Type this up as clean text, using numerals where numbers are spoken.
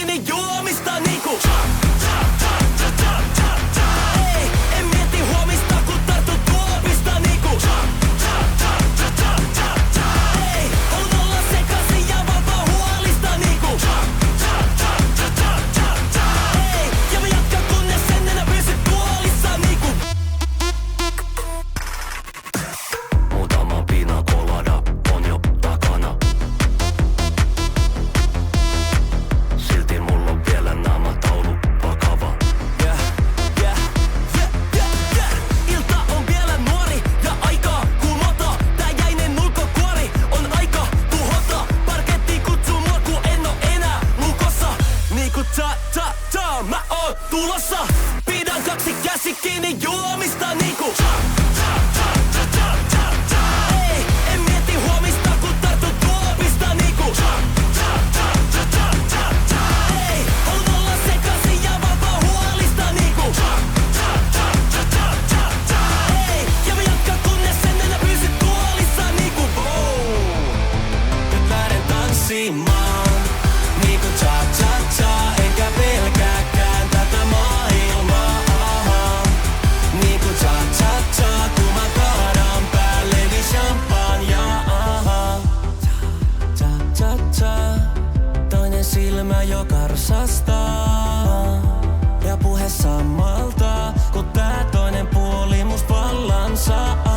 kiinni juomista niinku ei, en mieti huomista kun tartun tuopista niinku ei, haluun olla sekaisin ja vapaa huolista niinku ei, ja mä jatkan kunnes en enää pysy tuolissa niinku muutama pina colada on jo takana. Silti mulla on vielä naamataulu vakava. Ilta on vielä nuori ja aikaa kumota. Tää jäinen ulkokuori on aika tuhota. Parketti kutsuu mua ku en oo enää lukossa. Niinku ta mä oon tulossa. Pidän kaksi käsi kiinni juomista niinku ei, en mieti huomista kun tartun tuopista niinku ei, haluun olla sekaisin ja vapaa huolista niinku ei, ja mä jatkan kunnes en enää pysy tuolissa niinku nyt lähden tanssimaan niinku cha-cha-cha enkä pelkääkään tätä maailmaa niinku cha-cha-cha kun mä kaadan päälleni champagnea cha-cha-cha toinen silmä jo karsastaa ja puhe samalta kun tää toinen puoli must vallan saa